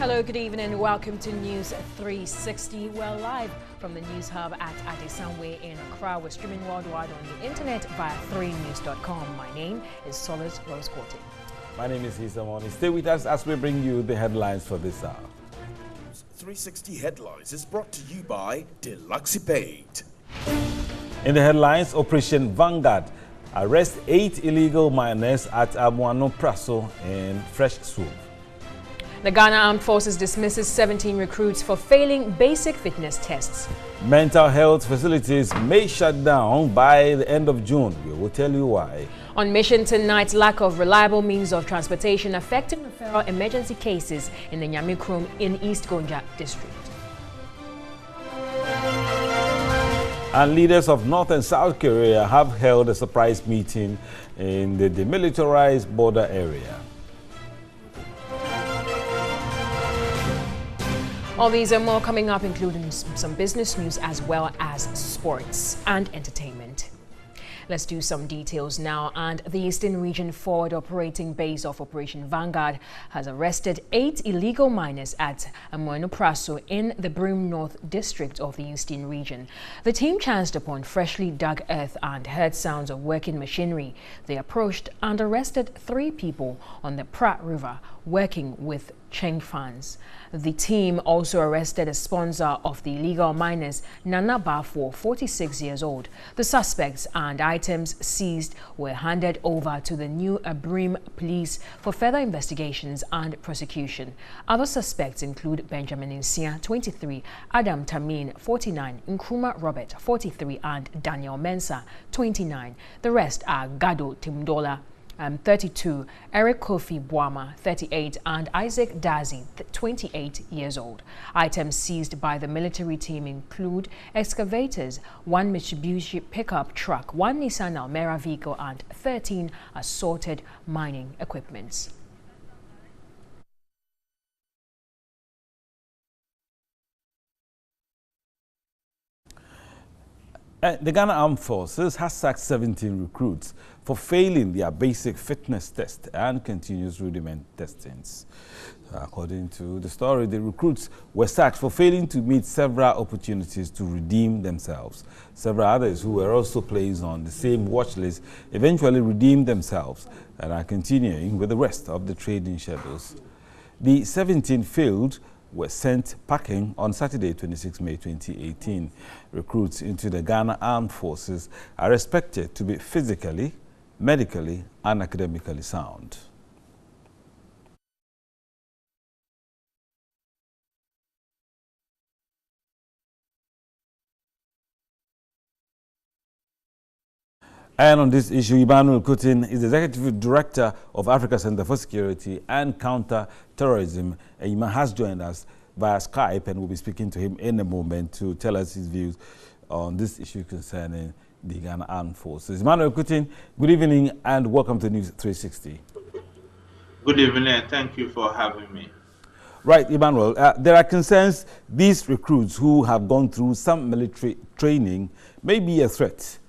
Hello, good evening. Welcome to News 360. We're live from the News Hub at Adesanwe in Accra. We're streaming worldwide on the internet via 3news.com. My name is Solis Rose-Corte. My name is Hisamoni. Stay with us as we bring you the headlines for this hour. 360 Headlines is brought to you by Deluxipate. In the headlines, Operation Vanguard arrests 8 illegal miners at Amuano Praso in Fresh Swoop. The Ghana Armed Forces dismisses 17 recruits for failing basic fitness tests. Mental health facilities may shut down by the end of June. We will tell you why. On mission tonight, lack of reliable means of transportation affecting referral emergency cases in the Nyamikrom in East Gonja district. And leaders of North and South Korea have held a surprise meeting in the demilitarized border area. All these and more coming up, including some business news as well as sports and entertainment. Let's do some details now. And the Eastern Region Forward Operating Base of Operation Vanguard has arrested 8 illegal miners at Amuano Praso in the Brim North district of the Eastern Region. The team chanced upon freshly dug earth and heard sounds of working machinery. They approached and arrested 3 people on the Pratt River working with Cheng fans. The team also arrested a sponsor of the illegal miners, Nana Bafo, 46 years old. The suspects and items seized were handed over to the New Abrim police for further investigations and prosecution. Other suspects include Benjamin Nsia, 23, Adam Tamin, 49, Nkrumah Robert, 43, and Daniel Mensah, 29. The rest are Gado Timdola, 32, Eric Kofi Boama, 38, and Isaac Dazi, 28 years old. Items seized by the military team include excavators, 1 Mitsubishi pickup truck, 1 Nissan Almera vehicle, and 13 assorted mining equipments. The Ghana Armed Forces has sacked 17 recruits for failing their basic fitness test and continuous rudiment testings. According to the story, the recruits were sacked for failing to meet several opportunities to redeem themselves. Several others who were also placed on the same watch list eventually redeemed themselves and are continuing with the rest of the training schedules. The 17 failed were sent packing on Saturday, 26 May 2018. Recruits into the Ghana Armed Forces are expected to be physically, medically, and academically sound. And on this issue, Emmanuel Kutin is the Executive Director of Africa Center for Security and Counter-Terrorism. Emma has joined us via Skype, and we'll be speaking to him in a moment to tell us his views on this issue concerning the Ghana Armed Forces. Emmanuel Kutin, good evening and welcome to News 360. Good evening and thank you for having me. Right, Emmanuel, there are concerns these recruits who have gone through some military training may be a threat.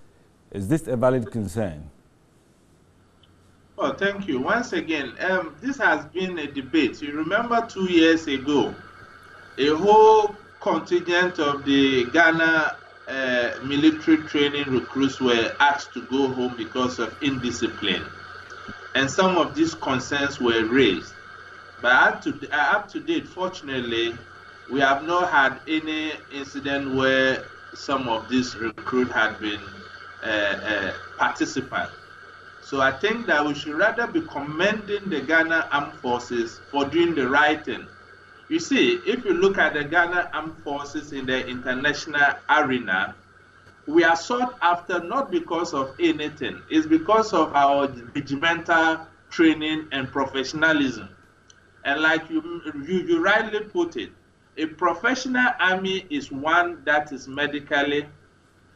Is this a valid concern? Well, thank you. Once again, this has been a debate. You remember 2 years ago, a whole contingent of the Ghana military training recruits were asked to go home because of indiscipline. And some of these concerns were raised. But up to date, fortunately, we have not had any incident where some of these recruits had been participant. So I think that we should rather be commending the Ghana Armed Forces for doing the right thing. You see, if you look at the Ghana Armed Forces in the international arena, we are sought after not because of anything. It's because of our regimental training and professionalism. And like you rightly put it, a professional army is one that is medically,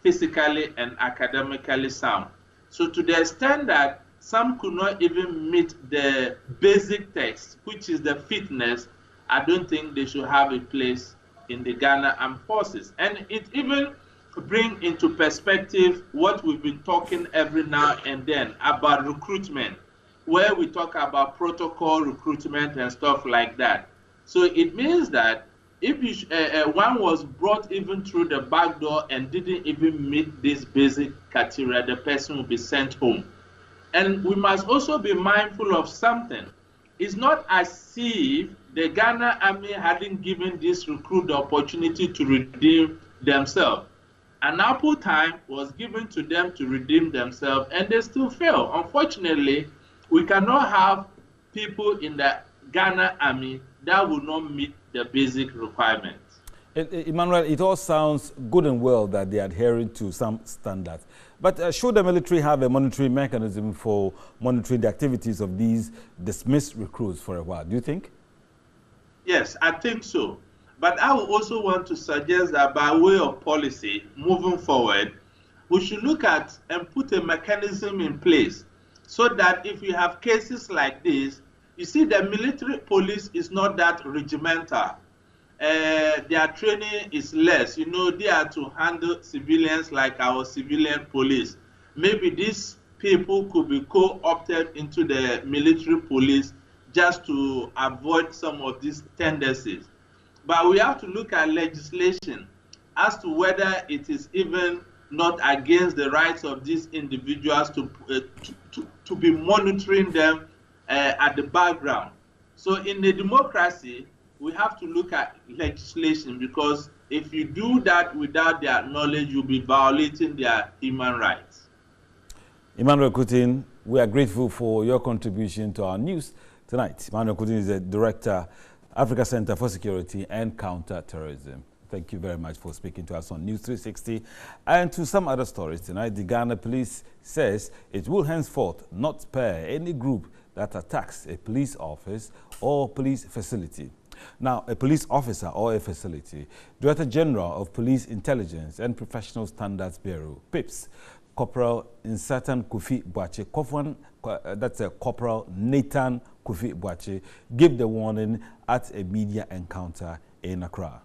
physically, and academically sound. So to the extent that some could not even meet the basic test, which is the fitness, I don't think they should have a place in the Ghana Armed Forces. And it even brings into perspective what we've been talking every now and then about recruitment, where we talk about protocol recruitment and stuff like that. So it means that if one was brought even through the back door and didn't even meet this basic criteria, the person will be sent home. And we must also be mindful of something. It's not as if the Ghana Army hadn't given this recruit the opportunity to redeem themselves. An ample time was given to them to redeem themselves, and they still fail. Unfortunately, we cannot have people in the Ghana Army that will not meet the basic requirements. Emmanuel, it all sounds good and well that they are adhering to some standards. But should the military have a monitoring mechanism for monitoring the activities of these dismissed recruits for a while? Do you think? Yes, I think so. But I would also want to suggest that by way of policy, moving forward, we should look at and put a mechanism in place so that if you have cases like this, you see the military police is not that regimental. Their training is less. You know, they are to handle civilians like our civilian police. Maybe these people could be co-opted into the military police just to avoid some of these tendencies. But we have to look at legislation as to whether it is even not against the rights of these individuals to be monitoring them at the background. So in a democracy, we have to look at legislation, because if you do that without their knowledge, you'll be violating their human rights. Emmanuel Kutin, we are grateful for your contribution to our news tonight. Emmanuel Kutin is the Director, Africa Center for Security and Counter-Terrorism. Thank you very much for speaking to us on News 360. And to some other stories tonight, the Ghana Police says it will henceforth not spare any group that attacks a police office or police facility. Now, a police officer or a facility, Director General of Police Intelligence and Professional Standards Bureau, PIPS, Corporal Nsatan Kofi Boakye, that's a Corporal Nathan Kofi Boakye, gave the warning at a media encounter in Accra.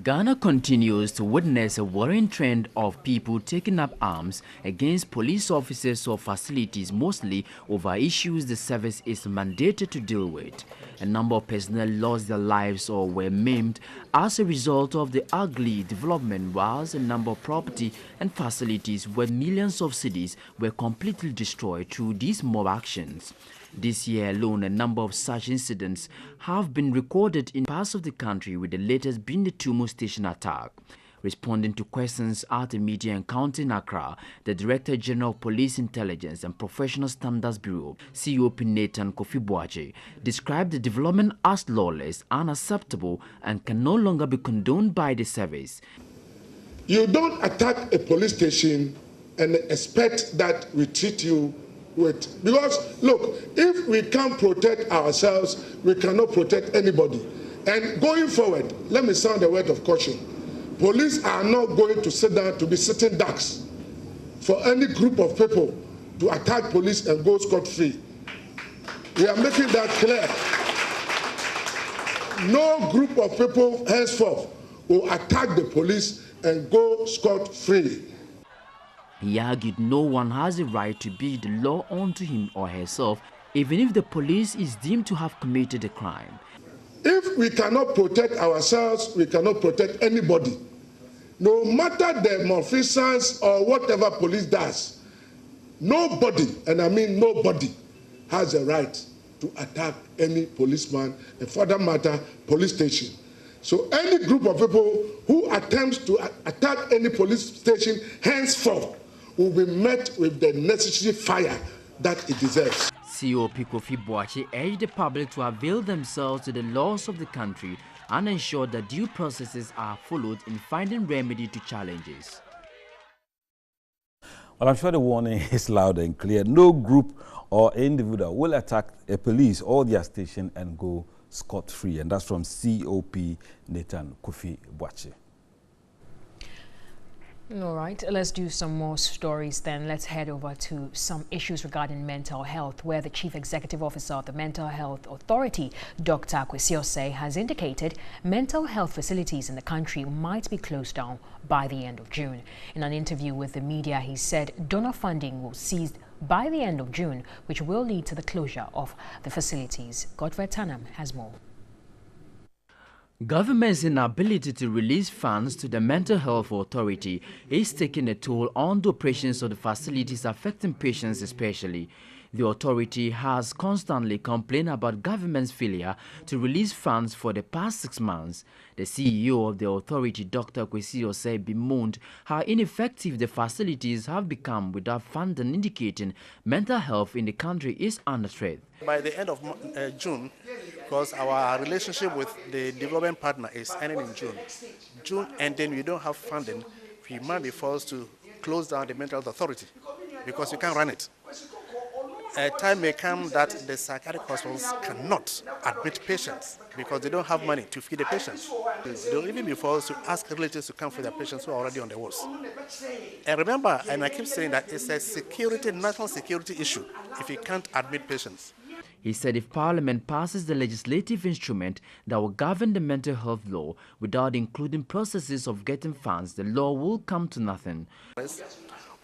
Ghana continues to witness a worrying trend of people taking up arms against police officers or facilities, mostly over issues the service is mandated to deal with. A number of personnel lost their lives or were maimed as a result of the ugly development, whilst a number of property and facilities worth millions of cedis were completely destroyed through these mob actions. This year alone, a number of such incidents have been recorded in parts of the country, with the latest being the Tumu Station attack. Responding to questions at a media encounter in Accra, the Director General of Police Intelligence and Professional Standards Bureau, COP Nathan Kofi Boakye, described the development as lawless, unacceptable, and can no longer be condoned by the service. You don't attack a police station and expect that we treat you with, because look, if we can't protect ourselves, we cannot protect anybody. And going forward, let me sound a word of caution. Police are not going to sit down to be sitting ducks for any group of people to attack police and go scot-free. We are making that clear. No group of people henceforth will attack the police and go scot-free. He argued no one has a right to beat the law onto him or herself, even if the police is deemed to have committed a crime. If we cannot protect ourselves, we cannot protect anybody. No matter the malfeasance or whatever police does, nobody, and I mean nobody, has a right to attack any policeman, and for that matter, police station. So any group of people who attempts to attack any police station henceforth will be met with the necessary fire that it deserves. COP Kofi Boakye urged the public to avail themselves to the laws of the country and ensure that due processes are followed in finding remedy to challenges. Well, I'm sure the warning is loud and clear. No group or individual will attack a police or their station and go scot-free. And that's from COP Nathan Kofi Boakye. All right, let's do some more stories then. Let's head over to some issues regarding mental health, where the Chief Executive Officer of the Mental Health Authority, Dr. Kwesi Osei, has indicated mental health facilities in the country might be closed down by the end of June. In an interview with the media, he said donor funding will cease by the end of June, which will lead to the closure of the facilities. Godfrey Tanam has more. Government's inability to release funds to the Mental Health Authority is taking a toll on the operations of the facilities, affecting patients especially. The authority has constantly complained about government's failure to release funds for the past 6 months. The CEO of the authority, Dr. Kwesi Osei, bemoaned how ineffective the facilities have become without funding, indicating mental health in the country is under threat. By the end of June, because our relationship with the development partner is ending in June ending, we don't have funding, we might be forced to close down the mental health authority because we can't run it. A time may come that the psychiatric hospitals cannot admit patients because they don't have money to feed the patients. They'll even be forced to ask relatives to come for their patients who are already on the wards. And remember, and I keep saying that it's a national security issue if you can't admit patients. He said if Parliament passes the legislative instrument that will govern the mental health law without including processes of getting funds, the law will come to nothing.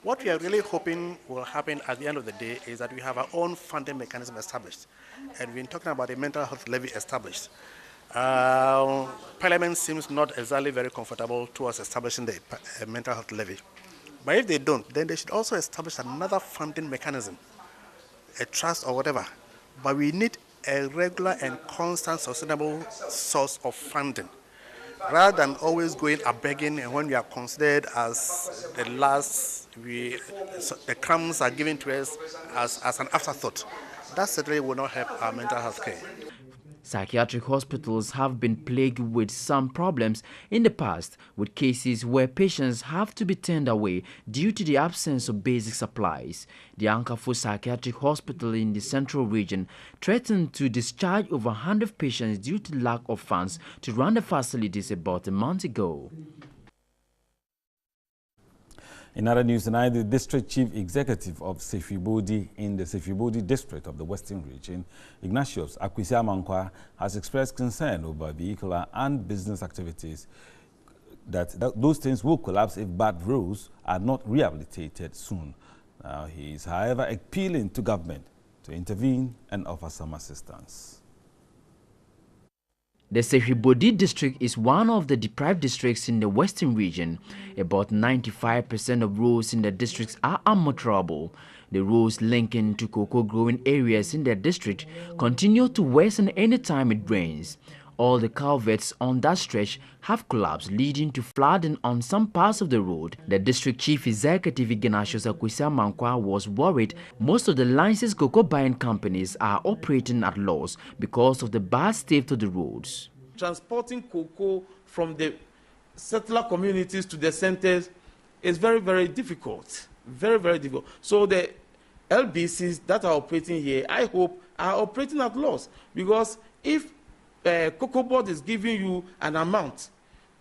What we are really hoping will happen at the end of the day is that we have our own funding mechanism established. And we've been talking about a mental health levy established. Parliament seems not exactly very comfortable towards establishing the mental health levy. But if they don't, then they should also establish another funding mechanism, a trust or whatever. But we need a regular and constant sustainable source of funding, rather than always going a begging, and when we are considered as the last, the crumbs are given to us as an afterthought. That certainly will not help our mental health care. Psychiatric hospitals have been plagued with some problems in the past, with cases where patients have to be turned away due to the absence of basic supplies. The Ankafo Psychiatric Hospital in the Central Region threatened to discharge over 100 patients due to lack of funds to run the facilities about a month ago. In other news tonight, the District Chief Executive of Sefibodi in the Sefibodi District of the Western Region, Ignatius Akwesi Amankwa, has expressed concern over vehicular and business activities that those things will collapse if bad roads are not rehabilitated soon. Now, he is, however, appealing to government to intervene and offer some assistance. The Sefibodi district is one of the deprived districts in the Western region. About 95% of roads in the districts are unmotorable. The roads linking to cocoa growing areas in the district continue to worsen anytime it rains. All the culverts on that stretch have collapsed, leading to flooding on some parts of the road. The district chief executive, Ignatius Akwesi Amankwa, was worried most of the licensed cocoa buying companies are operating at loss because of the bad state of the roads. Transporting cocoa from the settler communities to the centers is very, very difficult. Very, very difficult. So the LBCs that are operating here, I hope, are operating at loss, because if Cocoa Board is giving you an amount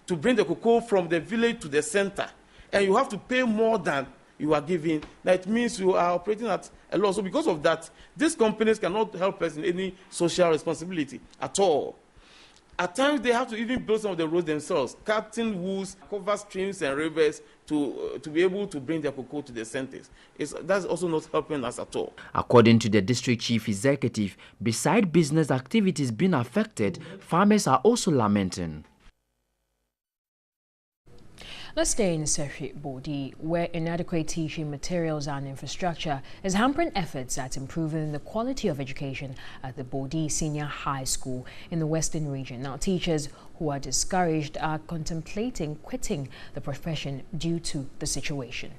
to bring the cocoa from the village to the center, and you have to pay more than you are giving, that means you are operating at a loss. So because of that, these companies cannot help us in any social responsibility at all. At times, they have to even build some of the roads themselves, cutting woods, cover streams and rivers to be able to bring their cocoa to the centers. That's also not helping us at all. According to the district chief executive, beside business activities being affected, farmers are also lamenting. Let's stay in Sefibodi, where inadequate teaching materials and infrastructure is hampering efforts at improving the quality of education at the Bodi Senior High School in the Western region. Now, teachers who are discouraged are contemplating quitting the profession due to the situation.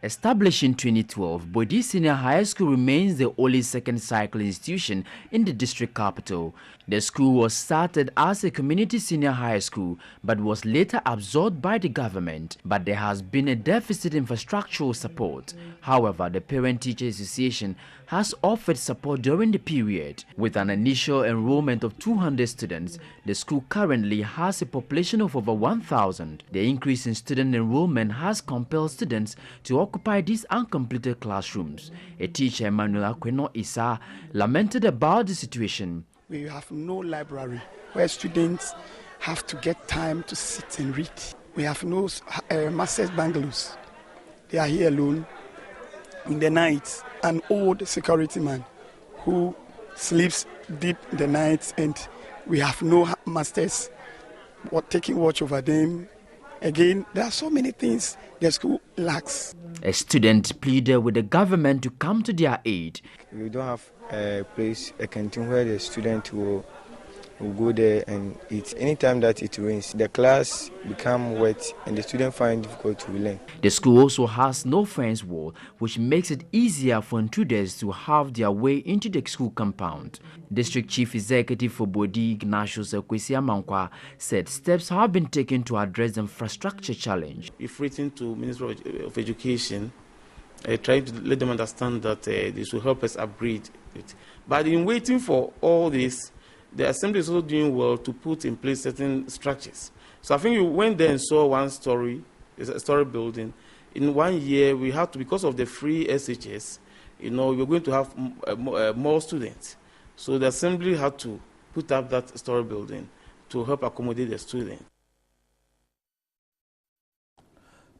Established in 2012, Bodi Senior High School remains the only second cycle institution in the district capital. The school was started as a community senior high school but was later absorbed by the government. But there has been a deficit in infrastructural support. However, the Parent Teacher Association has offered support during the period. With an initial enrollment of 200 students, the school currently has a population of over 1,000. The increase in student enrollment has compelled students to occupy these uncompleted classrooms. A teacher, Emmanuel Akweno Issa, lamented about the situation. We have no library where students have to get time to sit and read. We have no masters bungalows. They are here alone. in the night, an old security man who sleeps deep in the night, and we have no masters taking watch over them. Again, there are so many things the school lacks. A student pleaded with the government to come to their aid. We don't have a place, a canteen where the student will go there and eat. Anytime that it rains, the class become wet and the student find it difficult to learn. The school also has no fence wall, which makes it easier for intruders to have their way into the school compound. District Chief Executive for Bodi, Ignatius Kwesi Amankwa, said steps have been taken to address the infrastructure challenge. We've written to Minister of Education, trying to let them understand that this will help us upgrade it. But in waiting for all this, the Assembly is also doing well to put in place certain structures. So I think we went there and saw one story, it's a story building. In 1 year, we had to, because of the free SHS, we're going to have more students. So the Assembly had to put up that story building to help accommodate the students.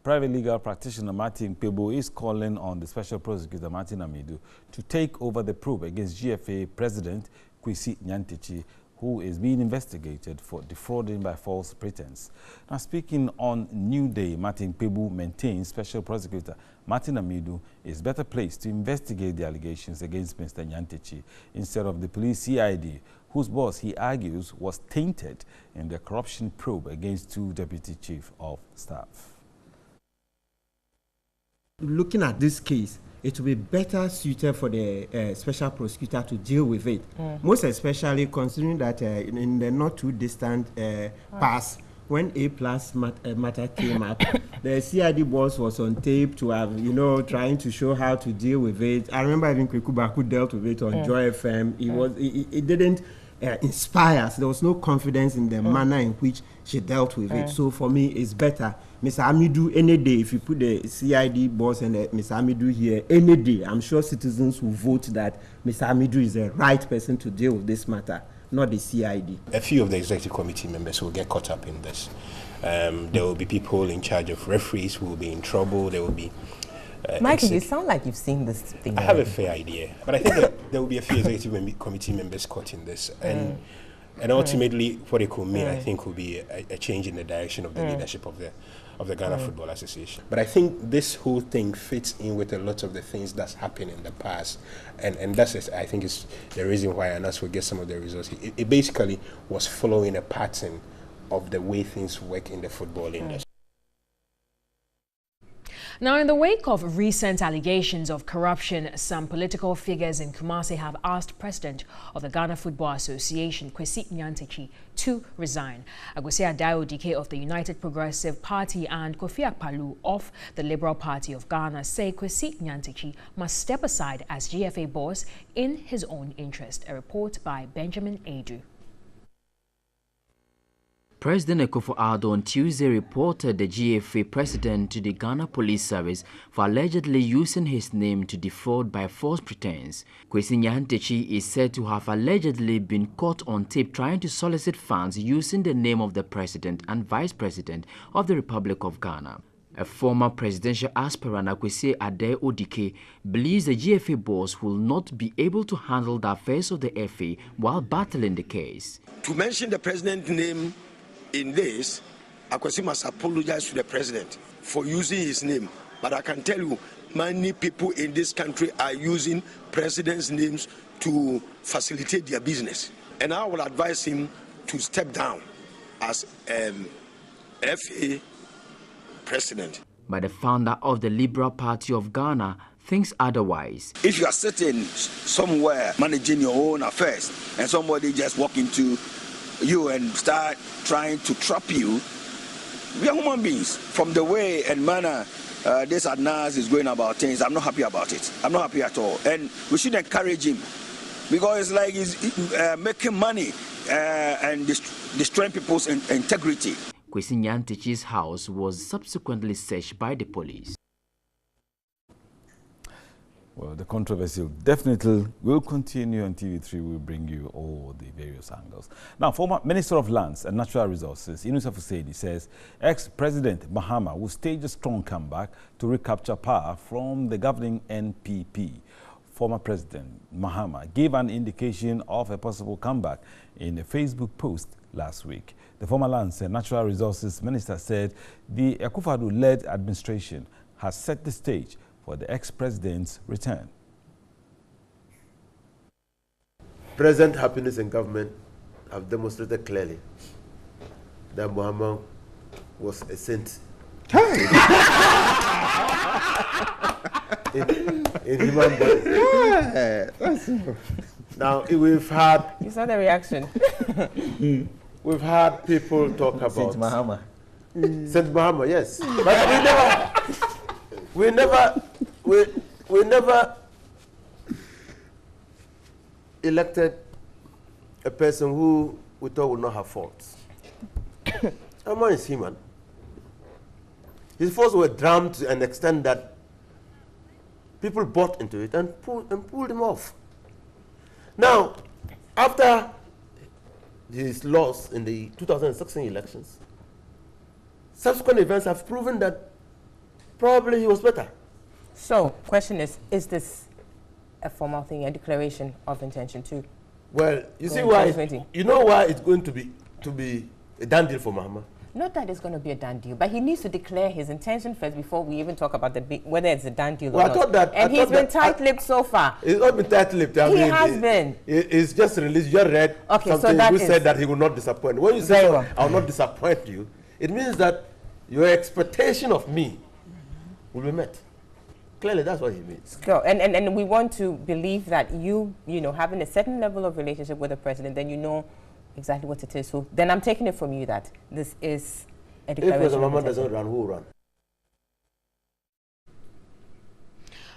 Private legal practitioner Martin Pebo is calling on the Special Prosecutor Martin Amidu to take over the probe against GFA President Kwesi Nyantakyi, who is being investigated for defrauding by false pretense. Now, speaking on New Day, Martin Pebo maintains Special Prosecutor Martin Amidu is better placed to investigate the allegations against Mr. Nyantakyi instead of the police CID, whose boss, he argues, was tainted in the corruption probe against two deputy chief of staff. Looking at this case, it will be better suited for the special prosecutor to deal with it. Most especially considering that in the not too distant past, when A+ matter came up, the CID boss was on tape to have, trying to show how to deal with it. I remember even Kwekubaku dealt with it on Joy FM. It didn't inspire us. There was no confidence in the manner in which she dealt with it. So for me, it's better. Mr. Amidu, any day, if you put the CID boss and Mr. Amidu here, any day, I'm sure citizens will vote that Mr. Amidu is the right person to deal with this matter, not the CID. A few of the executive committee members will get caught up in this. There will be people in charge of referees who will be in trouble. There will be... Michael, you sound like you've seen this thing. I have a fair idea, but I think that there will be a few executive committee members caught in this. And ultimately, what it could mean, I think, will be a change in the direction of the leadership of the Ghana Football Association. But I think this whole thing fits in with a lot of the things that's happened in the past. And that's, I think, is the reason why Anas will get some of the results. It basically was following a pattern of the way things work in the football industry. Now, in the wake of recent allegations of corruption, some political figures in Kumasi have asked President of the Ghana Football Association, Kwesi Nyantakyi, to resign. Agusia Dayo-Dike of the United Progressive Party and Kofi Akpalu of the Liberal Party of Ghana say Kwesi Nyantakyi must step aside as GFA boss in his own interest. A report by Benjamin Adu. President Akufo-Addo on Tuesday reported the GFA president to the Ghana Police Service for allegedly using his name to defraud by false pretense. Kwesi Nyantakyi is said to have allegedly been caught on tape trying to solicit funds using the name of the president and vice president of the Republic of Ghana. A former presidential aspirant, Akwesi Dayo-Dike, believes the GFA boss will not be able to handle the affairs of the FA while battling the case. To mention the president's name in this, Akwesi must apologize to the president for using his name. But I can tell you, many people in this country are using presidents' names to facilitate their business. And I will advise him to step down as FA president. But the founder of the Liberal Party of Ghana thinks otherwise. If you are sitting somewhere managing your own affairs and somebody just walk into you and start trying to trap you, we are human beings. From the way and manner this Adnas is going about things, I'm not happy about it. I'm not happy at all. And we should encourage him, because it's like he's making money and destroying people's integrity. Kwesi Nyantakyi's house was subsequently searched by the police. Well, the controversy definitely will continue, and TV3 will bring you all the various angles. Now, former Minister of Lands and Natural Resources, Yunusa Fusedi, says ex-President Mahama will stage a strong comeback to recapture power from the governing NPP. Former President Mahama gave an indication of a possible comeback in a Facebook post last week. The former Lands and Natural Resources Minister said the Akufo-Addo-led administration has set the stage for the ex-president's return. Present happiness and government have demonstrated clearly that Mahama was a saint in human body. Now we've had. You saw the reaction. We've had people talk about Saint Mahama. Saint Mahama, yes, but we never elected a person who we thought would not have faults. A man is human. His faults were drowned to an extent that people bought into it and pulled him off. Now, after his loss in the 2016 elections, subsequent events have proven that probably he was better. So, question is this a formal thing, a declaration of intention too? Well, you see why, you know why it's going to be a done deal for Mahama? Not that it's going to be a done deal, but he needs to declare his intention first before we even talk about whether it's a done deal or not. I thought that, and he's been tight-lipped so far. He's not been tight-lipped. He has been. It's just released. You just read something who said that he will not disappoint. When you say, I will not disappoint you, it means that your expectation of me will be met. Clearly, that's what he means. Go. And we want to believe that you know, having a certain level of relationship with the president, then you know exactly what it is. So then I'm taking it from you that this is a declaration. If President Mahama doesn't run, who will run?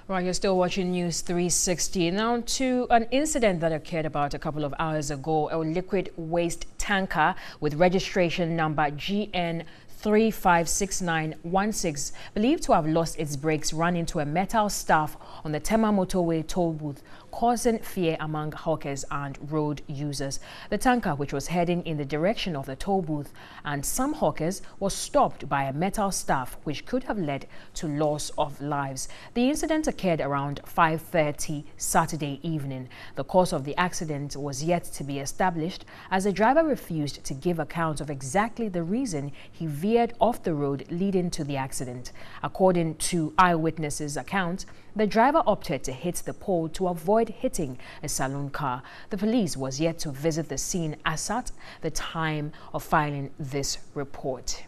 Right, you're still watching News 360. Now to an incident that occurred about a couple of hours ago. A liquid waste tanker with registration number GN 356916, believed to have lost its brakes, ran into a metal staff on the Tema motorway toll booth, causing fear among hawkers and road users. The tanker, which was heading in the direction of the toll booth and some hawkers, was stopped by a metal staff, which could have led to loss of lives. The incident occurred around 5:30 Saturday evening. The cause of the accident was yet to be established, as the driver refused to give account of exactly the reason he veered off the road leading to the accident. According to eyewitnesses' accounts, the driver opted to hit the pole to avoid hitting a saloon car. The police was yet to visit the scene as at the time of filing this report.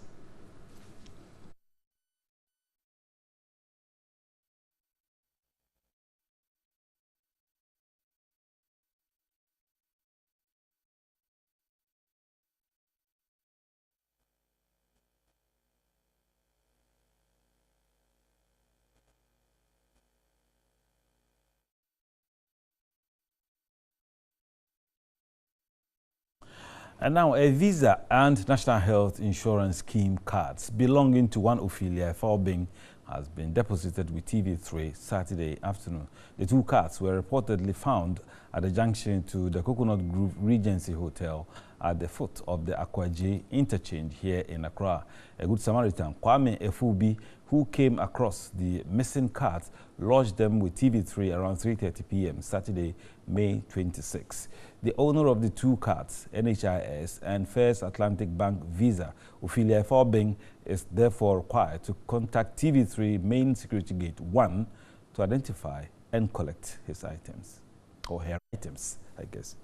And now, a Visa and National Health Insurance Scheme cards belonging to one Ophelia Faubing has been deposited with TV3 Saturday afternoon. The two cards were reportedly found at the junction to the Coconut Grove Regency Hotel at the foot of the Akwaje interchange here in Accra. A Good Samaritan, Kwame Efubi, who came across the missing cards, lodged them with TV3 around 3:30 p.m. Saturday, May 26. The owner of the two cards, NHIS and First Atlantic Bank Visa, Ophelia Faubing, is therefore required to contact TV3 Main Security Gate 1 to identify and collect his items, or her items, I guess.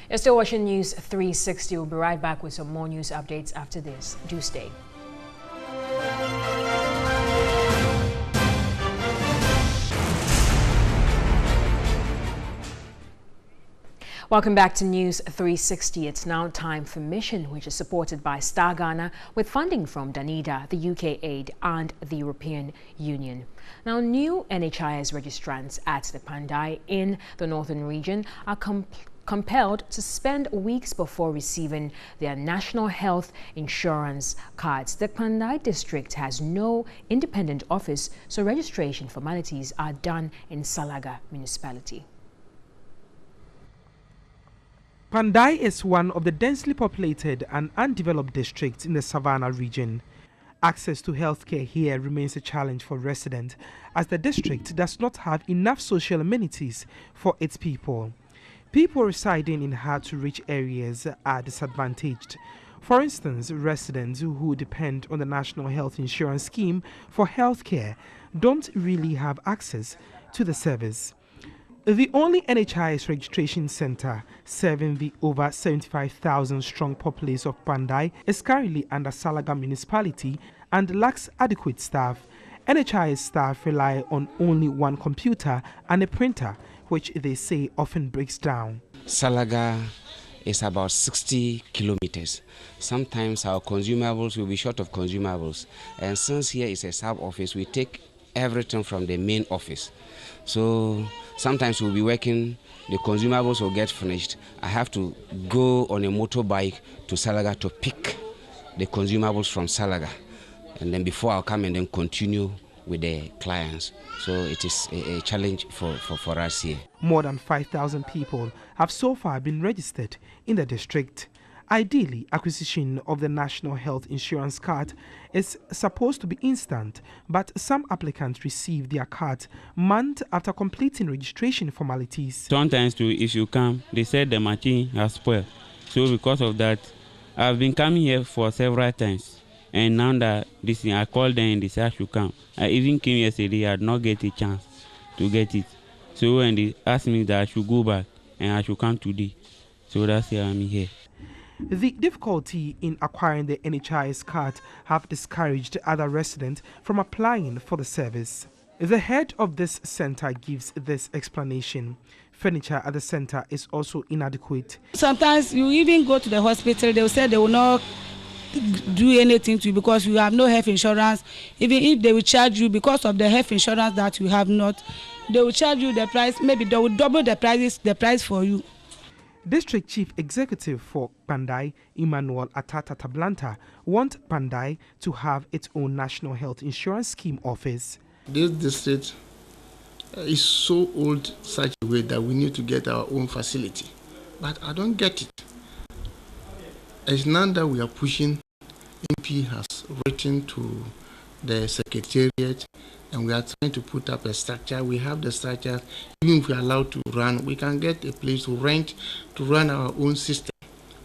You're still watching News 360. We'll be right back with some more news updates after this. Do stay. Welcome back to News 360. It's now time for Mission, which is supported by Star Ghana with funding from Danida, the UK Aid, and the European Union. Now, new NHIS registrants at the Pandai in the northern region are compelled to spend weeks before receiving their national health insurance cards. The Pandai district has no independent office, so registration formalities are done in Salaga municipality. Pandai is one of the densely populated and undeveloped districts in the Savannah region. Access to healthcare here remains a challenge for residents, as the district does not have enough social amenities for its people. People residing in hard-to-reach areas are disadvantaged. For instance, residents who depend on the National Health Insurance Scheme for healthcare don't really have access to the service. The only NHIS registration center serving the over 75,000 strong populace of Pandai is currently under Salaga municipality and lacks adequate staff. NHIS staff rely on only one computer and a printer, which they say often breaks down. Salaga is about 60 kilometers. Sometimes our consumables will be short of consumables, and since here is a sub-office, we take everything from the main office. So sometimes we'll be working, the consumables will get finished. I have to go on a motorbike to Salaga to pick the consumables from Salaga, and then before I'll come and then continue with the clients. So it is a challenge for us here. More than 5,000 people have so far been registered in the district. Ideally, acquisition of the National Health Insurance card is supposed to be instant, but some applicants receive their card months after completing registration formalities. Sometimes too, if you come, they said the machine has spoiled. So because of that, I've been coming here for several times. And now that this thing, I called them and they said I should come. I even came yesterday, I did not get a chance to get it. So when they asked me that I should go back and I should come today, so that's why I'm here. The difficulty in acquiring the NHIS card have discouraged other residents from applying for the service. The head of this center gives this explanation. Furniture at the center is also inadequate. Sometimes you even go to the hospital, they will say they will not do anything to you because you have no health insurance. Even if they will charge you because of the health insurance that you have not, they will charge you the price. Maybe they will double the price for you. District Chief Executive for Pandai, Emmanuel Atata Tablanta, wants Pandai to have its own National Health Insurance Scheme office. This district is so old such a way that we need to get our own facility. But I don't get it. It's now that we are pushing, MP has written to the Secretariat and we are trying to put up a structure. We have the structure. Even if we are allowed to run, we can get a place to rent to run our own system.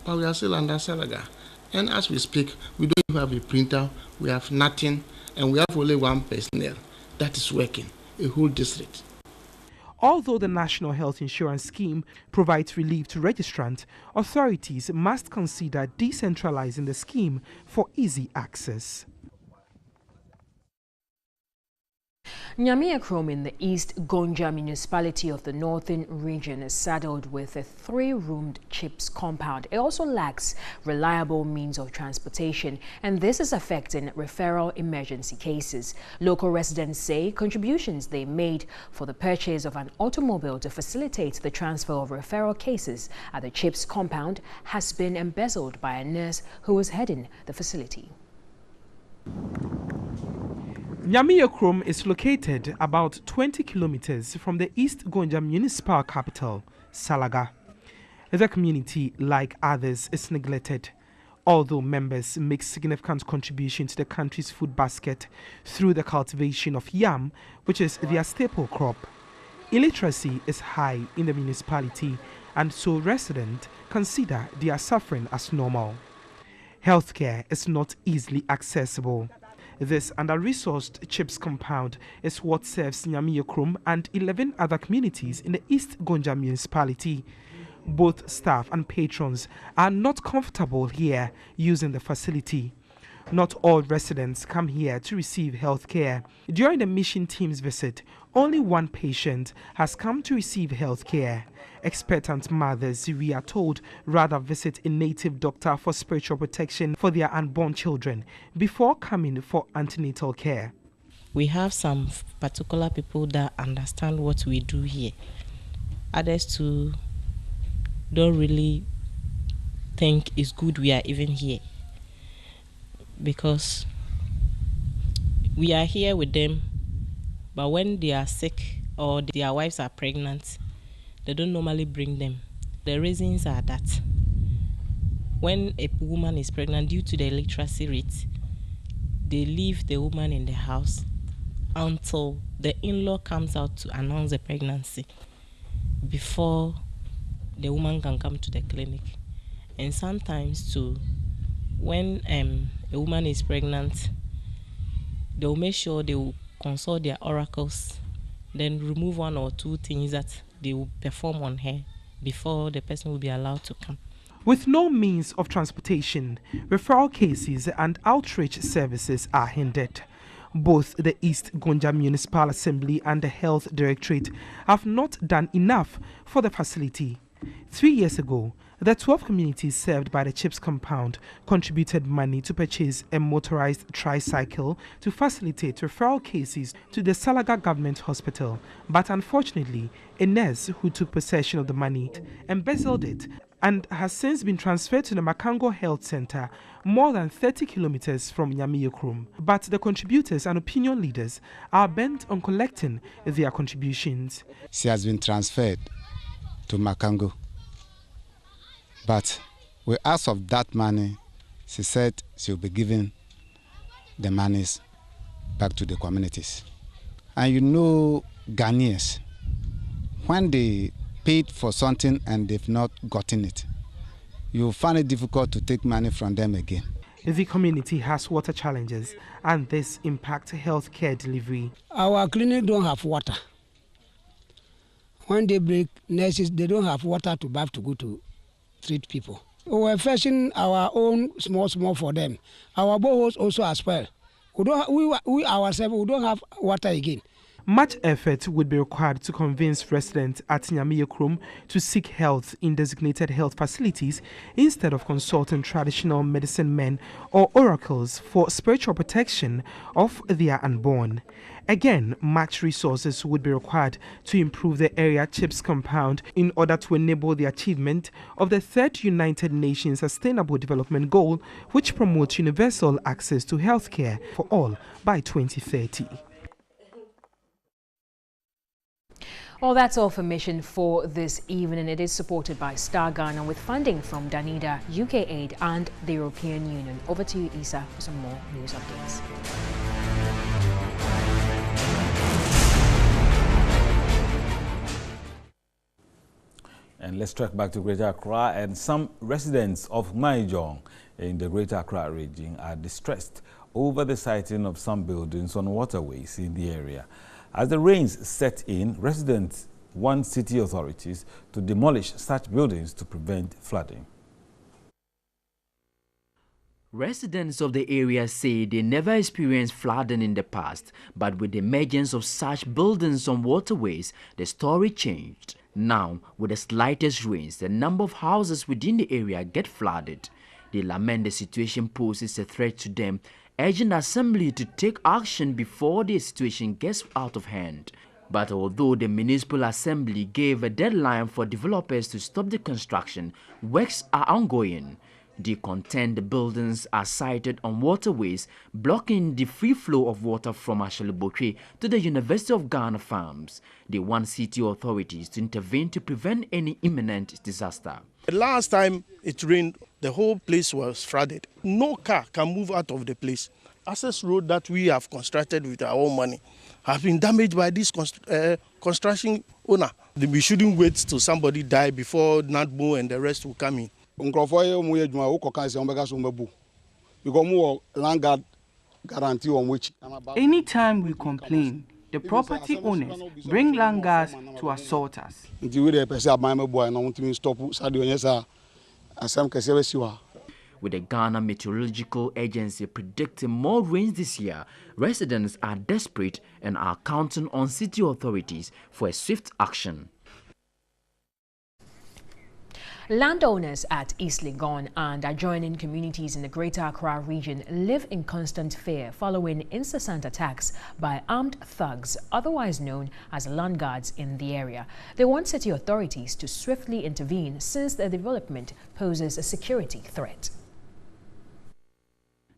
But we are still under Salaga. And as we speak, we don't even have a printer, we have nothing, and we have only one personnel that is working, a whole district. Although the National Health Insurance Scheme provides relief to registrants, authorities must consider decentralizing the scheme for easy access. Nyamia in the East Gonja municipality of the Northern region is saddled with a 3-roomed CHIPS compound. It also lacks reliable means of transportation, and this is affecting referral emergency cases. Local residents say contributions they made for the purchase of an automobile to facilitate the transfer of referral cases at the CHIPS compound has been embezzled by a nurse who was heading the facility. Nyamia is located about 20 kilometers from the East Gonja municipal capital, Salaga. The community, like others, is neglected, although members make significant contribution to the country's food basket through the cultivation of yam, which is their staple crop. Illiteracy is high in the municipality, and so residents consider their suffering as normal. Healthcare is not easily accessible. This under-resourced CHIPS compound is what serves Nyamia and 11 other communities in the East Gonja municipality. Both staff and patrons are not comfortable here using the facility. Not all residents come here to receive health care. During the mission team's visit, only one patient has come to receive health care. Expectant mothers, we are told, rather visit a native doctor for spiritual protection for their unborn children before coming for antenatal care. We have some particular people that understand what we do here. Others too, don't really think it's good we are even here, because we are here with them, but when they are sick or their wives are pregnant, they don't normally bring them. The reasons are that when a woman is pregnant, due to the illiteracy rate, they leave the woman in the house until the in-law comes out to announce the pregnancy before the woman can come to the clinic. And sometimes too, when a woman is pregnant, they will make sure they will consult their oracles, then remove one or two things that they will perform on her before the person will be allowed to come. With no means of transportation, referral cases and outreach services are hindered. Both the East Gonja Municipal Assembly and the Health Directorate have not done enough for the facility. 3 years ago, the 12 communities served by the CHIPS compound contributed money to purchase a motorized tricycle to facilitate referral cases to the Salaga Government Hospital. But unfortunately, a nurse who took possession of the money embezzled it and has since been transferred to the Makango Health Center, more than 30 kilometers from Nyamiyekrom. But the contributors and opinion leaders are bent on collecting their contributions. She has been transferred to Makango. But we asked of that money, she said she will be giving the monies back to the communities. And you know, Ghanaians, when they paid for something and they've not gotten it, you find it difficult to take money from them again. The community has water challenges, and this impacts healthcare delivery. Our clinic don't have water. When they break, nurses, they don't have water to bath to go to treat people. We're fetching our own small for them. Our boreholes also as well. We ourselves, we don't have water again. Much effort would be required to convince residents at Nyamiyekrom to seek health in designated health facilities instead of consulting traditional medicine men or oracles for spiritual protection of their unborn. Again, much resources would be required to improve the area CHIPS compound in order to enable the achievement of the third United Nations Sustainable Development Goal, which promotes universal access to healthcare for all by 2030. Well, that's all for Mission for this evening. It is supported by Star Ghana with funding from Danida, UK Aid and the European Union. Over to you, Isa, for some more news updates. And let's track back to Greater Accra, and some residents of Maijong in the Greater Accra region are distressed over the sighting of some buildings on waterways in the area. As the rains set in, residents want city authorities to demolish such buildings to prevent flooding. Residents of the area say they never experienced flooding in the past, but with the emergence of such buildings on waterways, the story changed. Now, with the slightest rains, the number of houses within the area get flooded. They lament the situation poses a threat to them, urging the assembly to take action before the situation gets out of hand. But although the municipal assembly gave a deadline for developers to stop the construction, works are ongoing. They contend the buildings are sited on waterways, blocking the free flow of water from Ashalibokwe to the University of Ghana farms. They want city authorities to intervene to prevent any imminent disaster. The last time it rained, the whole place was flooded. No car can move out of the place. Access road that we have constructed with our own money have been damaged by this construction owner. We shouldn't wait till somebody die before NADMO and the rest will come in. Anytime we complain, the property owners bring land guards to assault us. With the Ghana Meteorological Agency predicting more rains this year, residents are desperate and are counting on city authorities for a swift action. Landowners at East Legon and adjoining communities in the Greater Accra region live in constant fear following incessant attacks by armed thugs, otherwise known as land guards, in the area. They want city authorities to swiftly intervene since the development poses a security threat.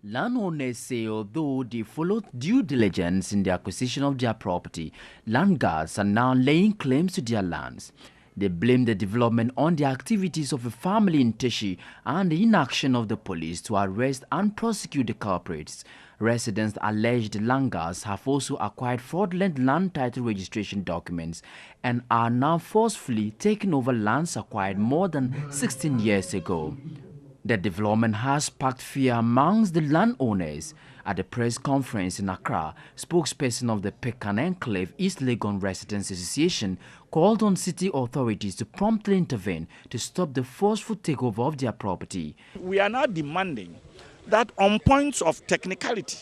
Landowners say although they followed due diligence in the acquisition of their property, land guards are now laying claims to their lands. They blame the development on the activities of a family in Teshi and the inaction of the police to arrest and prosecute the culprits. Residents allege the land guards have also acquired fraudulent land title registration documents and are now forcefully taking over lands acquired more than 16 years ago. The development has sparked fear amongst the landowners. At a press conference in Accra, spokesperson of the Pecan Enclave East Legon Residents Association called on city authorities to promptly intervene to stop the forceful takeover of their property. We are now demanding that on points of technicality,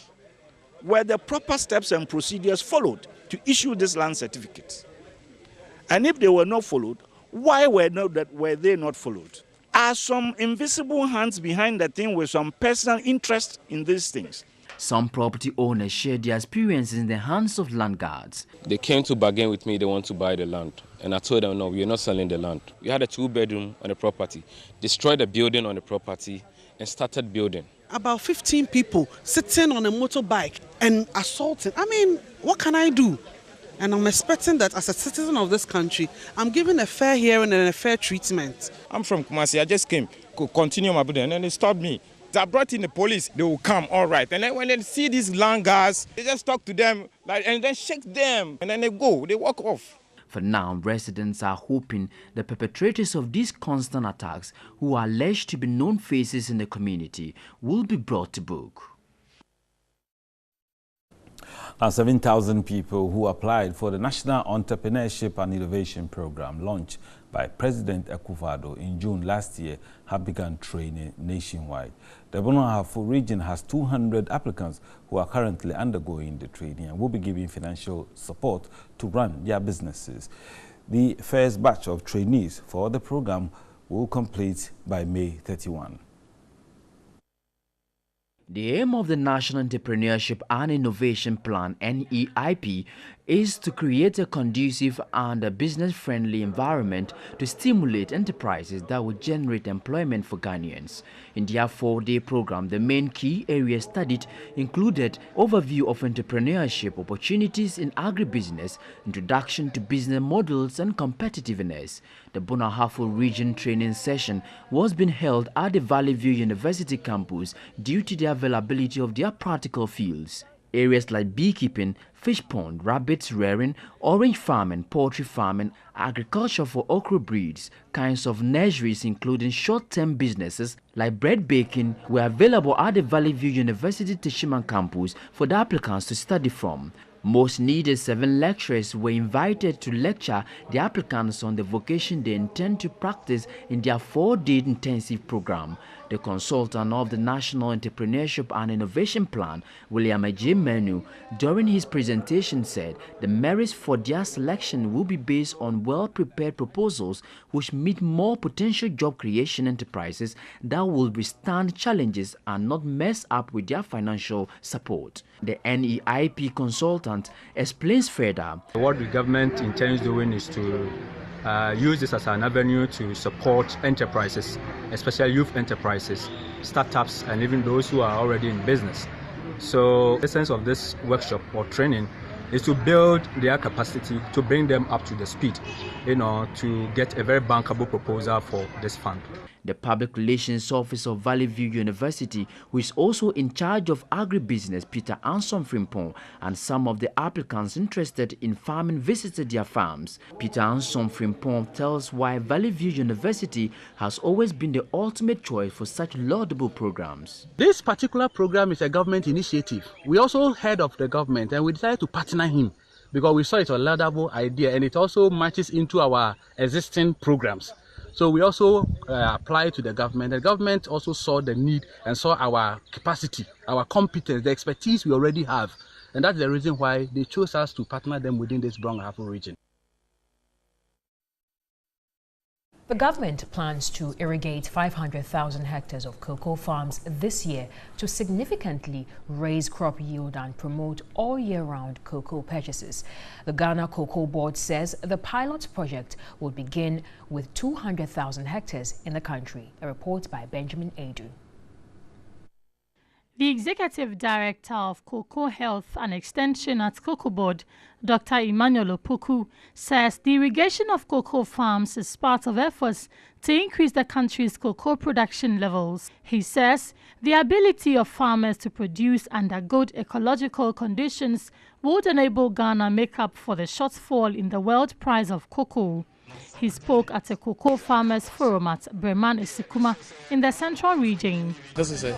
where the proper steps and procedures followed to issue this land certificates, and if they were not followed, why were they not followed? Are some invisible hands behind the thing with some personal interest in these things? Some property owners shared their experiences in the hands of land guards. They came to bargain with me, they want to buy the land. And I told them, no, we are not selling the land. We had a 2-bedroom on the property, destroyed the building on the property and started building. About 15 people sitting on a motorbike and assaulting. I mean, what can I do? And I'm expecting that as a citizen of this country, I'm given a fair hearing and a fair treatment. I'm from Kumasi. I just came to continue my building and then they stopped me. I brought in the police, they will come, all right. And then when they see these land guards, they just talk to them and then shake them and then they go, they walk off. For now, residents are hoping the perpetrators of these constant attacks, who are alleged to be known faces in the community, will be brought to book. 7,000 people who applied for the National Entrepreneurship and Innovation Program launched by President Akufo-Addo in June last year have begun training nationwide. The Bono-Ahafo region has 200 applicants who are currently undergoing the training and will be given financial support to run their businesses. The first batch of trainees for the program will complete by May 31. The aim of the National Entrepreneurship and Innovation Plan, NEIP, is to create a conducive and a business-friendly environment to stimulate enterprises that will generate employment for Ghanaians. In their 4-day program, the main key areas studied included overview of entrepreneurship opportunities in agribusiness, introduction to business models and competitiveness. The Bono-Ahafo region training session was being held at the Valley View University campus due to the availability of their practical fields. Areas like beekeeping, fish pond, rabbits rearing, orange farming, poultry farming, agriculture for okra breeds, kinds of nurseries including short-term businesses like bread baking were available at the Valley View University Teshiman campus for the applicants to study from. Most needed 7 lecturers were invited to lecture the applicants on the vocation they intend to practice in their 4-day intensive program. The consultant of the National Entrepreneurship and Innovation Plan, William J. Menu, during his presentation said the merits for their selection will be based on well-prepared proposals which meet more potential job creation enterprises that will withstand challenges and not mess up with their financial support. The NEIP consultant explains further. What the government intends doing is to use this as an avenue to support enterprises, especially youth enterprises, startups, and even those who are already in business. So the essence of this workshop or training is to build their capacity to bring them up to the speed, to get a very bankable proposal for this fund. The Public Relations Officer of Valley View University, who is also in charge of agribusiness, Peter Anson Frimpong, and some of the applicants interested in farming visited their farms. Peter Anson Frimpong tells why Valley View University has always been the ultimate choice for such laudable programs. This particular program is a government initiative. We also heard of the government and we decided to partner him because we saw it's a laudable idea and it also matches into our existing programs. So we also applied to the government. The government also saw the need and saw our capacity, our competence, the expertise we already have. And that's the reason why they chose us to partner them within this Bono-Ahafo region. The government plans to irrigate 500,000 hectares of cocoa farms this year to significantly raise crop yield and promote all-year-round cocoa purchases. The Ghana Cocoa Board says the pilot project will begin with 200,000 hectares in the country. A report by Benjamin Adu. The Executive Director of Cocoa Health and Extension at Cocoa Board, Dr. Emmanuel Opoku, says the irrigation of cocoa farms is part of efforts to increase the country's cocoa production levels. He says the ability of farmers to produce under good ecological conditions would enable Ghana make up for the shortfall in the world price of cocoa. He spoke at a cocoa farmers forum at Breman Esikuma in the central region. This is a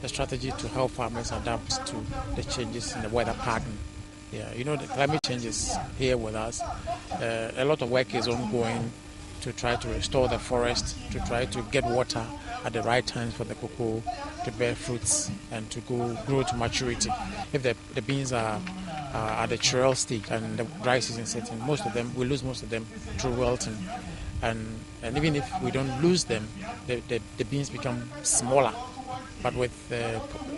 strategy to help farmers adapt to the changes in the weather pattern. Yeah, you know, the climate change is here with us. A lot of work is ongoing to try to restore the forest, to try to get water at the right times for the cocoa to bear fruits and to grow to maturity. If the beans are at the trial stage and the dry season setting, we lose most of them through wilting. And even if we don't lose them, the beans become smaller. But with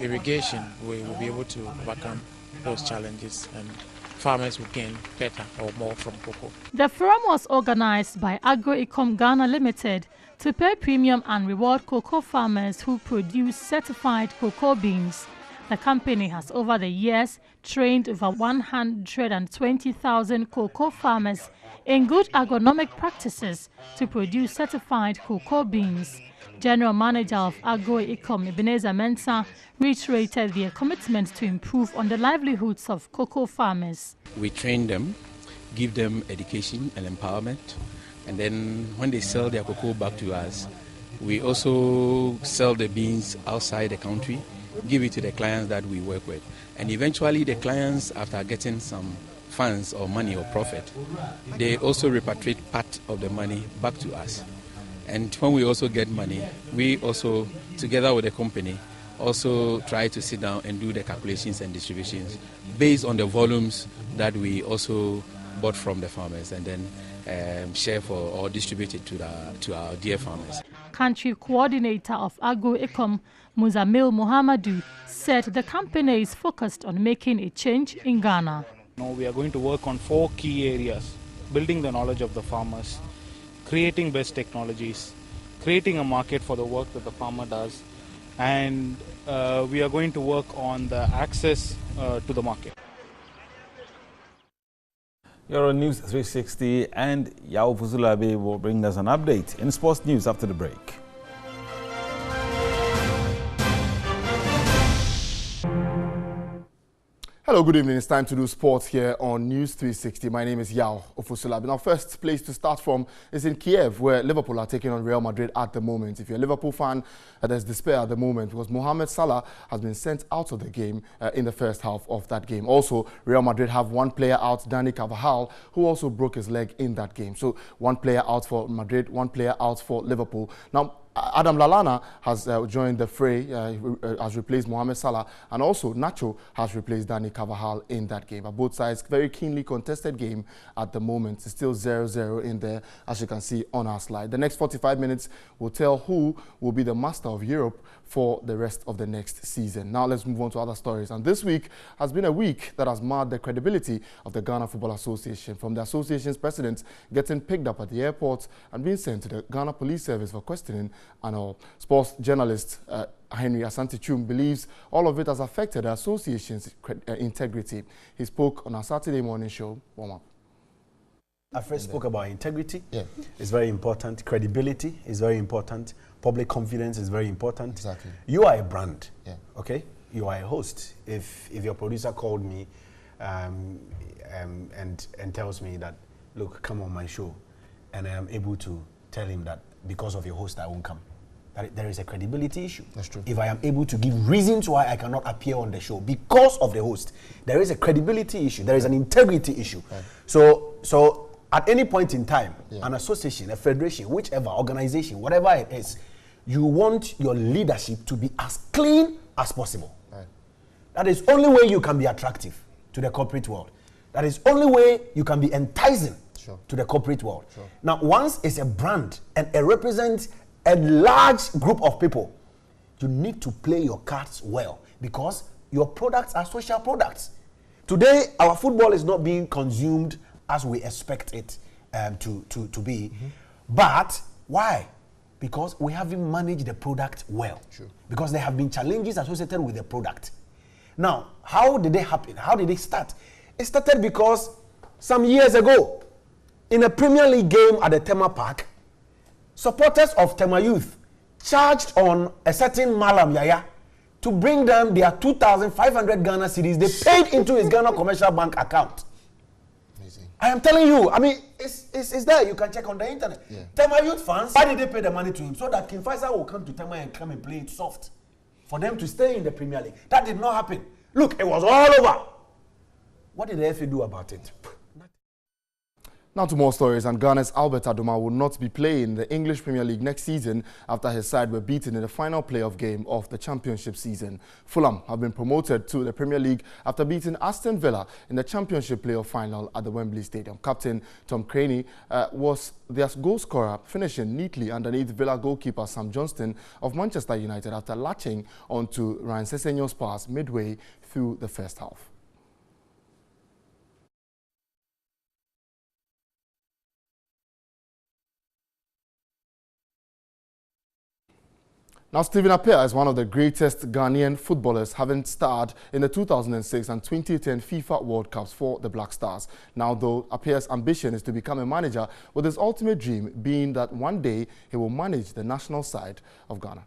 irrigation, we will be able to overcome those challenges and farmers will gain better or more from cocoa. The forum was organized by Agro-Ecom Ghana Limited to pay premium and reward cocoa farmers who produce certified cocoa beans. The company has over the years trained over 120,000 cocoa farmers in good agronomic practices to produce certified cocoa beans. General Manager of Agro-Ecom Ebenezer Mensah reiterated their commitment to improve on the livelihoods of cocoa farmers. We train them, give them education and empowerment, and then when they sell their cocoa back to us, we also sell the beans outside the country, give it to the clients that we work with. And eventually the clients, after getting some funds or money or profit, they also repatriate part of the money back to us. And when we also get money, we also, together with the company, also try to sit down and do the calculations and distributions based on the volumes that we also bought from the farmers and then share for or distribute it to our dear farmers. Country coordinator of Agro-Ecom, Muzamil Mohamadu, said the company is focused on making a change in Ghana. Now we are going to work on 4 key areas: building the knowledge of the farmers, creating best technologies, creating a market for the work that the farmer does, and we are going to work on the access to the market. You're on NEWS360 and Yao Fuzulabe will bring us an update in sports news after the break. Hello, good evening. It's time to do sports here on NEWS360. My name is Yao Ofusulabi. Our first place to start from is in Kiev, where Liverpool are taking on Real Madrid at the moment. If you're a Liverpool fan, there's despair at the moment because Mohamed Salah has been sent out of the game in the first half of that game. Also, Real Madrid have one player out, Dani Carvajal, who also broke his leg in that game. So one player out for Madrid, one player out for Liverpool. Now, Adam Lallana has joined the fray, has replaced Mohamed Salah, and also Nacho has replaced Dani Carvajal in that game. Both sides, very keenly contested game at the moment. It's still 0-0 in there, as you can see on our slide. The next 45 minutes will tell who will be the master of Europe for the rest of the next season. Now let's move on to other stories. And this week has been a week that has marred the credibility of the Ghana Football Association, from the association's president getting picked up at the airport and being sent to the Ghana Police Service for questioning and all. Sports journalist Henry Asante-Chum believes all of it has affected the association's integrity. He spoke on our Saturday morning show, Warm Up. I first spoke about integrity. It's very important. Credibility is very important. Public confidence is very important. Exactly. You are a brand, okay? You are a host. If your producer called me and tells me that, look, come on my show, and I am able to tell him that because of your host, I won't come. There is a credibility issue. That's true. If I am able to give reasons why I cannot appear on the show because of the host, there is a credibility issue. There is an integrity issue. Right. So at any point in time, an association, a federation, whichever organization, whatever it is, you want your leadership to be as clean as possible. Right. That is the only way you can be attractive to the corporate world. That is the only way you can be enticing to the corporate world. Now, once it's a brand and it represents a large group of people, you need to play your cards well because your products are social products. Today, our football is not being consumed as we expect it to be. But why? Because we haven't managed the product well. Because there have been challenges associated with the product. Now, how did they happen? How did it start? It started because some years ago, in a Premier League game at the Tema Park, supporters of Tema Youth charged on a certain Malam Yaya to bring them their 2,500 Ghana cedis they paid into his Ghana Commercial Bank account. Amazing. I am telling you, I mean, it's there. You can check on the internet. Tema Youth fans, why did they pay the money to him? So that King Faisal will come to Tema and come and play it soft for them to stay in the Premier League. That did not happen. Look, it was all over. What did the FA do about it? Now to more stories, and Ghana's Albert Adoma will not be playing the English Premier League next season after his side were beaten in the final playoff game of the championship season. Fulham have been promoted to the Premier League after beating Aston Villa in the championship playoff final at the Wembley Stadium. Captain Tom Craney was their goal scorer, finishing neatly underneath Villa goalkeeper Sam Johnston of Manchester United after latching onto Ryan Sessegno's pass midway through the first half. Now, Stephen Appiah is one of the greatest Ghanaian footballers, having starred in the 2006 and 2010 FIFA World Cups for the Black Stars. Now, though, Appiah's ambition is to become a manager, with his ultimate dream being that one day he will manage the national side of Ghana.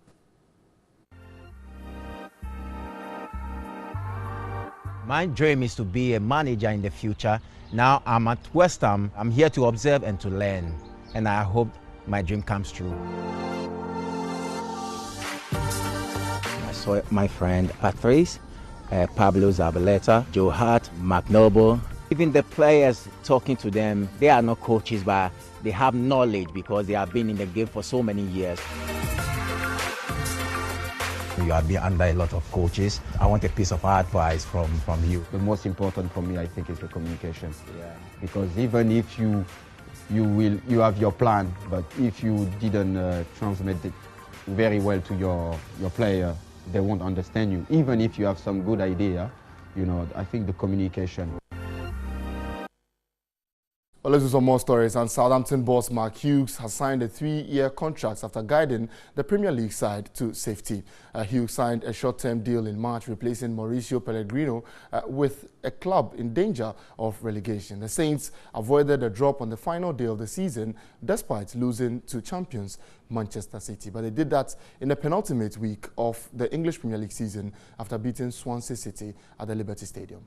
My dream is to be a manager in the future. Now I'm at West Ham. I'm here to observe and to learn, and I hope my dream comes true. I saw my friend Patrice, Pablo Zabaleta, Joe Hart, Mark Noble. Even the players, talking to them, they are not coaches, but they have knowledge because they have been in the game for so many years. You have been under a lot of coaches. I want a piece of advice from you. The most important for me, I think, is the communication. Yeah. Because even if you have your plan, but if you didn't transmit it very well to your player, they won't understand you. Even if you have some good idea, you know, I think the communication. Well, let's do some more stories. And Southampton boss Mark Hughes has signed a 3-year contract after guiding the Premier League side to safety. Hughes signed a short-term deal in March, replacing Mauricio Pellegrino with a club in danger of relegation. The Saints avoided a drop on the final day of the season despite losing to champions Manchester City. But they did that in the penultimate week of the English Premier League season after beating Swansea City at the Liberty Stadium.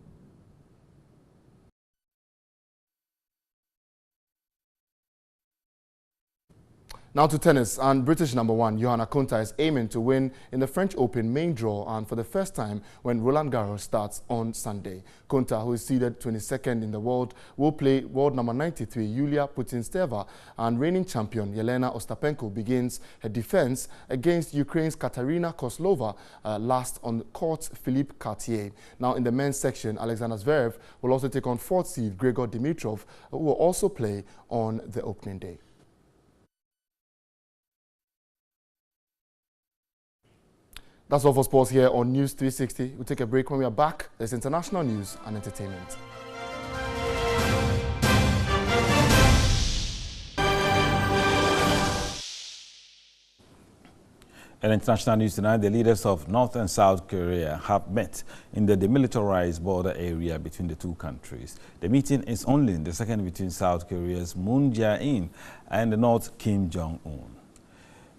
Now to tennis, and British #1 Johanna Konta is aiming to win in the French Open main draw, and for the first time when Roland Garros starts on Sunday. Konta, who is seeded 22nd in the world, will play world number 93 Yulia Putintseva, and reigning champion Yelena Ostapenko begins her defense against Ukraine's Katarina Kozlova last on court Philippe Cartier. Now in the men's section, Alexander Zverev will also take on 4th seed Grigor Dimitrov, who will also play on the opening day. That's all for sports here on News 360. We'll take a break. When we are back, there's international news and entertainment. In international news tonight, the leaders of North and South Korea have met in the demilitarized border area between the two countries. The meeting is only the second between South Korea's Moon Jae-in and the North Kim Jong-un.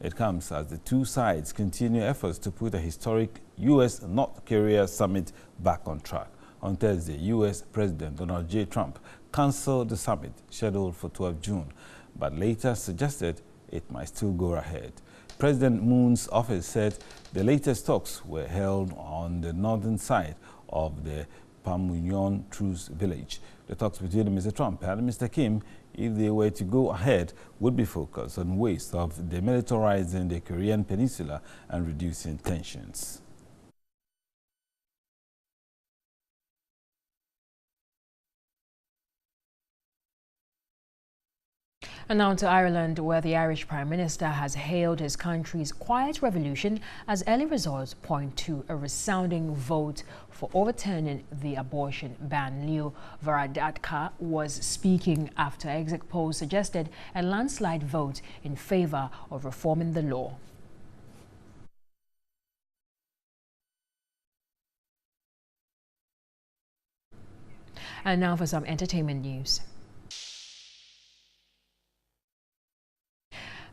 It comes as the two sides continue efforts to put a historic U.S.-North Korea summit back on track. On Thursday, U.S. President Donald J. Trump canceled the summit scheduled for 12 June, but later suggested it might still go ahead. President Moon's office said the latest talks were held on the northern side of the Panmunjom Truce Village. The talks between Mr. Trump and Mr. Kim, if they were to go ahead, would be focused on ways of demilitarizing the Korean peninsula and reducing tensions. And now to Ireland, where the Irish Prime Minister has hailed his country's quiet revolution as early results point to a resounding vote for overturning the abortion ban. Leo Varadkar was speaking after exit polls suggested a landslide vote in favor of reforming the law. And now for some entertainment news.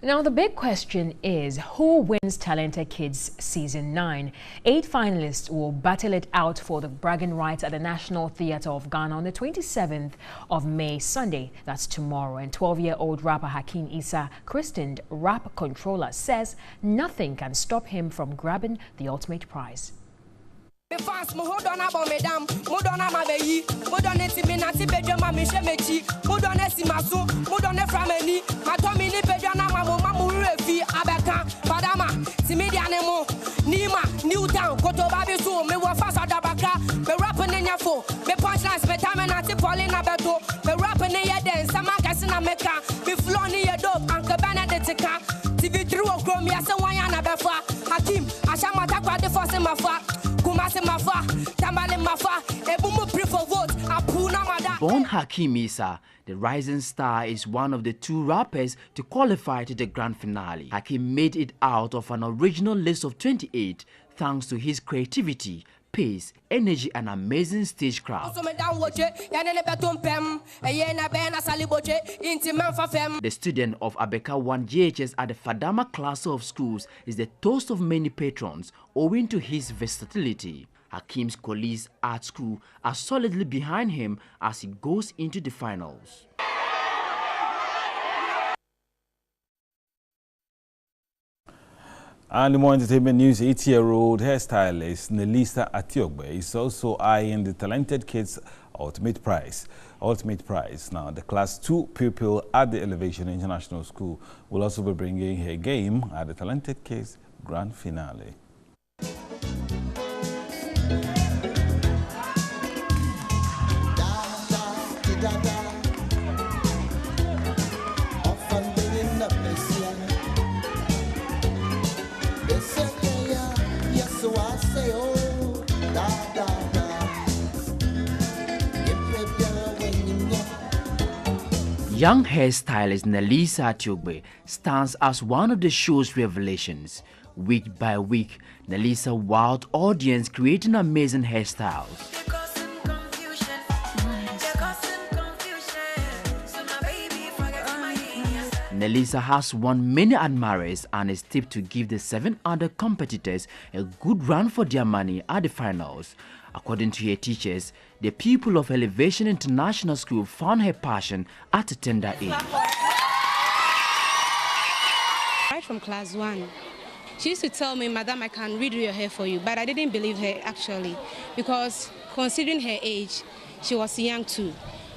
Now, the big question is, who wins Talented Kids Season 9? 8 finalists will battle it out for the bragging rights at the National Theatre of Ghana on the 27th of May, Sunday. That's tomorrow. And 12-year-old rapper Hakeem Issa, christened Rap Controller, says nothing can stop him from grabbing the ultimate prize. Born Hakeem Issa, the rising star is one of the 2 rappers to qualify to the grand finale. Hakeem made it out of an original list of 28 thanks to his creativity, pace, energy and amazing stage crowd. The student of Abeka 1 JHS at the Fadama class of schools is the toast of many patrons owing to his versatility. Hakeem's colleagues at school are solidly behind him as he goes into the finals. And in more entertainment news, 80-year-old hairstylist Nelisa Atiogbe is also eyeing the Talented Kids Ultimate Prize. Now, the Class 2 pupil at the Elevation International School will also be bringing her game at the Talented Kids Grand Finale. Young hairstylist Nelisa Atiogbe stands as one of the show's revelations. Week by week, Nelisa wowed audience creating amazing hairstyles. Nelisa has won many admirers and is tipped to give the 7 other competitors a good run for their money at the finals. According to her teachers, the pupil of Elevation International School found her passion at a tender age. Right from class 1, she used to tell me, "Madam, I can redo your hair for you," but I didn't believe her actually, because considering her age, she was young too.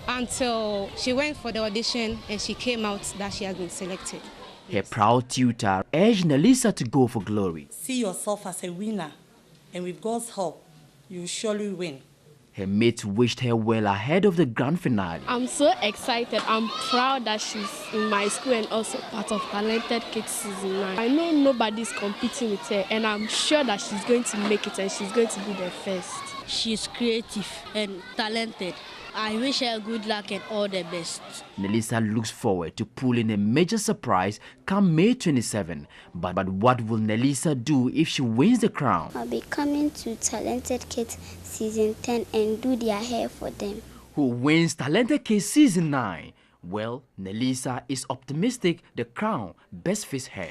Until she went for the audition and she came out that she has been selected. Her proud tutor urged Nelisa to go for glory. See yourself as a winner, and with God's help, you surely win. Her mates wished her well ahead of the grand finale. I'm so excited. I'm proud that she's in my school and also part of Talented Kids Season 9. I know nobody's competing with her, and I'm sure that she's going to make it and she's going to be the first. She's creative and talented. I wish her good luck and all the best. Nelisa looks forward to pulling a major surprise come May 27. But what will Nelisa do if she wins the crown? I'll be coming to Talented Kids Season 10 and do their hair for them. Who wins Talented Kids Season 9? Well, Nelisa is optimistic the crown best fits her.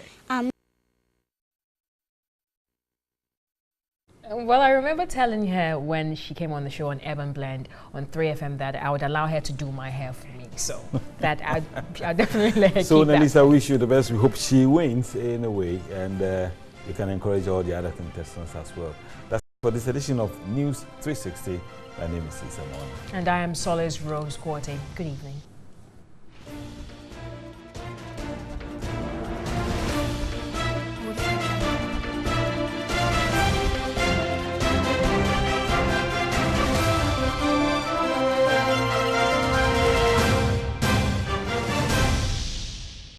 Well, I remember telling her when she came on the show on Urban Blend on 3FM that I would allow her to do my hair for me. So that I'll definitely let her So keep Nelisa, that. wish you the best. We hope she wins in a way, and you can encourage all the other contestants as well. That's for this edition of News 360. My name is Cesar. And I am Solace Rose Quarty. Good evening.